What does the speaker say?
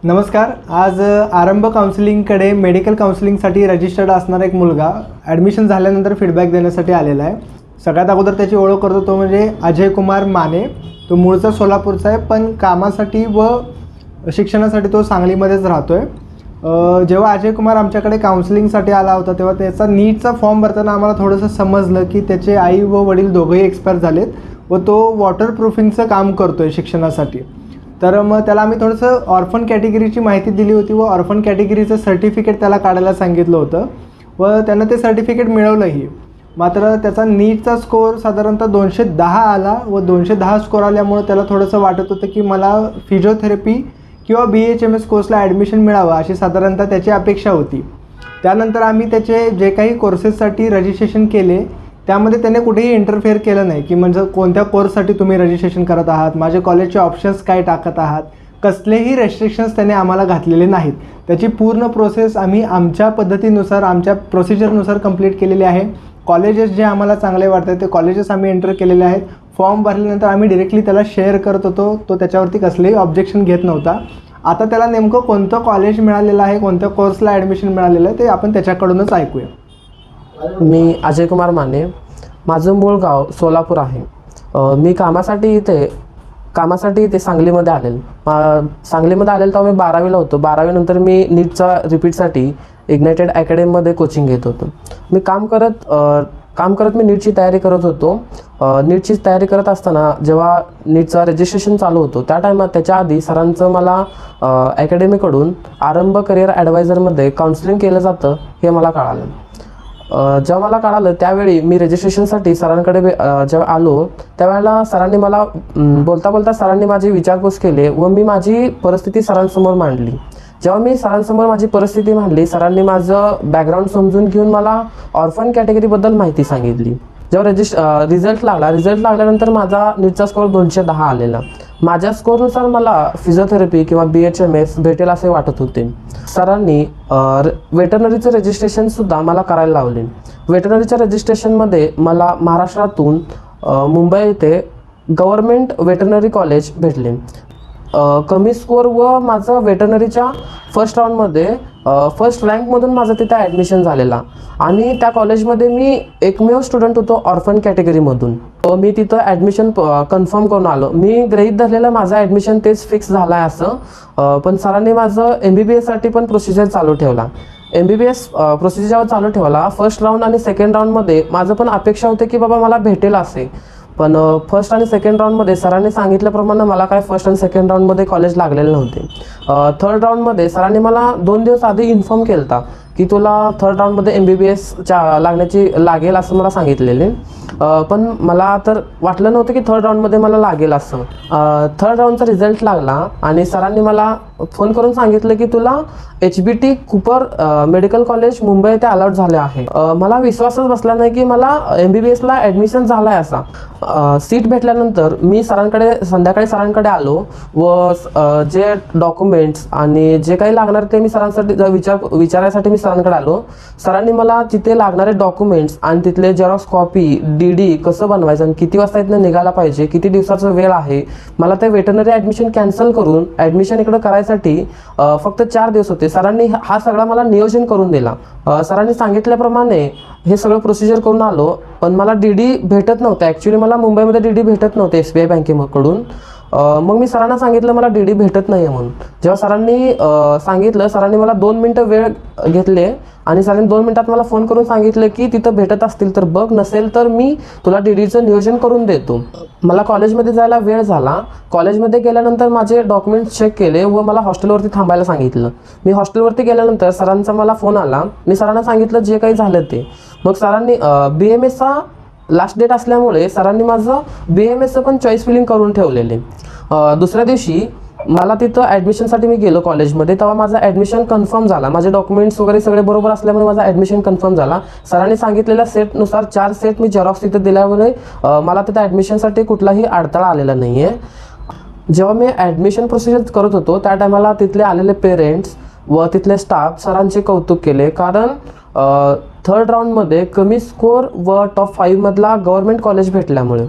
नमस्कार. आज आरंभ काउन्सिलिंगकडे मेडिकल काउन्सिलिंगसाठी रजिस्टर्ड असणारा एक मुलगा ॲडमिशन झाल्यानंतर फीडबॅक देण्यासाठी आलेला आहे. सगळ्यात अगोदर त्याची ओळख करतो तो म्हणजे अजय कुमार माने. तो मूळचा सोलापूरचा आहे, पण कामासाठी व शिक्षणासाठी तो सांगलीमध्येच राहतो आहे. जेव्हा अजय कुमार आमच्याकडे काउन्सिलिंगसाठी आला होता तेव्हा त्याचा नीटचा फॉर्म भरताना आम्हाला थोडंसं समजलं की त्याचे आई व वडील दोघंही एक्सपायर झालेत व तो वॉटरप्रूफिंगचं काम करतो आहे शिक्षणासाठी. तर मग त्याला आम्ही थोडंसं ऑर्फन कॅटेगरीची माहिती दिली होती व ऑर्फन कॅटेगरीचं सर्टिफिकेट त्याला काढायला सांगितलं होतं व त्यानं ते सर्टिफिकेट मिळवलंही. मात्र त्याचा नीटचा स्कोअर साधारणतः 210 आला व 210 स्कोअर आल्यामुळं त्याला थोडंसं वाटत होतं की मला फिजिओथेरपी किंवा BHMS कोर्सला ॲडमिशन मिळावं अशी साधारणतः त्याची अपेक्षा होती. त्यानंतर आम्ही त्याचे जे काही कोर्सेससाठी रजिस्ट्रेशन केले त्यामध्ये त्याने कुठेही इंटरफेअर केलं नाही की म्हणजे कोणत्या कोर्ससाठी तुम्ही रजिस्ट्रेशन करत आहात, माझे कॉलेजचे ऑप्शन्स काय टाकत आहात, कसलेही रेस्ट्रिक्शन्स त्याने आम्हाला घातलेले नाहीत. त्याची पूर्ण प्रोसेस आम्ही आमच्या पद्धतीनुसार आमच्या प्रोसिजरनुसार कंप्लीट केलेली आहे. कॉलेजेस जे आम्हाला चांगले वाटतात ते कॉलेजेस आम्ही एंटर केलेले आहेत. फॉर्म भरल्यानंतर आम्ही डिरेक्टली त्याला शेअर करत होतो. तो त्याच्यावरती कसलेही ऑब्जेक्शन घेत नव्हता. आता त्याला नेमकं कोणतं कॉलेज मिळालेलं आहे, कोणत्या कोर्सला ॲडमिशन मिळालेलं आहे ते आपण त्याच्याकडूनच ऐकूया. मी अजय कुमार माने. माझं मूळ गाव सोलापूर आहे. मी कामासाठी इथे सांगलीमध्ये सांगलीमध्ये आलेलो तेव्हा मी 12वीला होतो. 12वीनंतर मी नीटचा रिपीटसाठी इग्नायटेड अकॅडमीमध्ये कोचिंग घेत होतो. मी काम करत मी नीटची तयारी करत होतो. नीटची तयारी करत असताना जेव्हा नीटचं रजिस्ट्रेशन चालू होतं त्या टायमात त्याच्या आधी सरांचं मला अकॅडमीकडून आरंभ करिअर ॲडवायझरमध्ये काउन्सिलिंग केलं जातं हे मला कळालं. जेव्हा मला कळालं त्यावेळी मी रजिस्ट्रेशनसाठी सरांकडे जेव्हा आलो त्यावेळेला सरांनी मला बोलता सरांनी माझी विचारपूस केली व मी माझी परिस्थिती सरांसमोर मांडली. जेव्हा मी सरांसमोर माझी परिस्थिती मांडली सरांनी माझं बॅकग्राऊंड समजून घेऊन मला ऑर्फन कॅटेगरीबद्दल माहिती सांगितली. जेव्हा रिझल्ट लागल्यानंतर माझा नीटचा स्कोअर 210 आलेला. माझ्या स्कोअरनुसार मला फिजिओथेरपी किंवा BHMS भेटेल असे वाटत होते. सरांनी वेटरनरीचं रजिस्ट्रेशनसुद्धा मला करायला लावले. वेटरनरीच्या रजिस्ट्रेशनमध्ये मला महाराष्ट्रातून मुंबई येथे गव्हर्मेंट वेटरनरी कॉलेज भेटले. कमी स्कोअर व माझं वेटरनरीच्या फर्स्ट रँकमधून माझं तिथं ॲडमिशन झालेला आणि त्या कॉलेजमध्ये मी एकमेव स्टुडंट होतो ऑर्फन कॅटेगरीमधून. मी तिथं ॲडमिशन कन्फर्म करून आलो. मी गृहीत धरलेलं माझं ॲडमिशन तेच फिक्स झालं आहे असं, पण सरांनी माझं MBBSसाठी पण प्रोसिजर चालू ठेवला. MBBS प्रोसिजर जेव्हा चालू ठेवला फर्स्ट राऊंड आणि सेकंड राऊंडमध्ये माझं पण अपेक्षा होते की बाबा मला भेटेल असे, पण फर्स्ट आणि सेकंड राऊंडमध्ये सरांनी सांगितल्याप्रमाणे मला काय फर्स्ट आणि सेकंड राऊंडमध्ये कॉलेज लागलेले नव्हते. थर्ड राऊंडमध्ये सरांनी मला 2 दिवस आधी इन्फॉर्म केलं होता की तुला थर्ड राऊंडमध्ये MBBSच्या लागेल असं मला सांगितलेले, पण मला तर वाटलं नव्हतं की थर्ड राऊंडमध्ये मला लागेल असं. थर्ड राऊंडचा रिझल्ट लागला आणि सरांनी मला फोन करून सांगितलं की तुला HBT Cooper medical college Mumbai येथे अलॉट झाले आहे. मला विश्वासच बसला नाही की मला MBBSला ॲडमिशन झालं आहे असा. सीट भेटल्यानंतर मी संध्याकाळी सरांकडे आलो व जे डॉक्युमेंट्स आणि जे काही लागणार ते मी सरांसाठी विचारायसाठी मी सरांकडे आलो. सरांनी मला तिथे लागणारे डॉक्युमेंट्स आणि तिथले झेरॉक्स कॉपी DD कसं बनवायचं आणि किती वाजता इथनं निघायला पाहिजे, किती दिवसाचा वेळ आहे, मला ते वेटरनरी ॲडमिशन कॅन्सल करून ॲडमिशन इकडं करायसाठी फक्त 4 दिवस होते. सरांनी हा सगळा मला नियोजन करून दिला. सरांनी सांगितल्याप्रमाणे हे सगळं प्रोसिजर करून आलो, पण मला DD भेटत नव्हतं. ॲक्च्युली मला मुंबईमध्ये DD भेटत नव्हते SBI बँकेकडून. मग मी सरांना सांगितलं मला DD भेटत नाही आहे म्हणून. जेव्हा सरांनी सांगितलं सरांनी मला 2 मिनटं वेळ घेतले आणि सरांनी 2 मिनटात मला फोन करून सांगितलं की तिथं भेटत असतील तर बघ, नसेल तर मी तुला DDचं नियोजन करून देतो. मला कॉलेजमध्ये जायला वेळ झाला. कॉलेजमध्ये गेल्यानंतर माझे डॉक्युमेंट्स चेक केले व मला हॉस्टेलवरती थांबायला सांगितलं. मी हॉस्टेलवरती गेल्यानंतर सरांचा मला फोन आला. मी सरांना सांगितलं जे काही झालं ते. मग सरांनी BMSचा लास्ट डेट असल्यामुळे सरांनी माझं BMSचं पण चॉईस फिलिंग करून ठेवलेले. दुसऱ्या दिवशी मला तिथं ॲडमिशनसाठी मी गेलो कॉलेजमध्ये. तेव्हा माझं ॲडमिशन कन्फर्म झाला. माझे डॉक्युमेंट्स वगैरे सगळे बरोबर असल्यामुळे माझं ॲडमिशन कन्फर्म झाला. सरांनी सांगितलेल्या सेटनुसार 4 सेट मी झेरॉक्स तिथं दिल्यामुळे मला तिथं ॲडमिशनसाठी कुठलाही अडथळा आलेला नाही आहे. जेव्हा मी ॲडमिशन प्रोसिजर करत होतो त्या टायमाला तिथले आलेले पेरेंट्स व तिथले स्टाफ सरांचे कौतुक केले, कारण थर्ड राऊंडमध्ये कमी स्कोअर व टॉप 5 मधला गव्हर्मेंट कॉलेज भेटल्यामुळे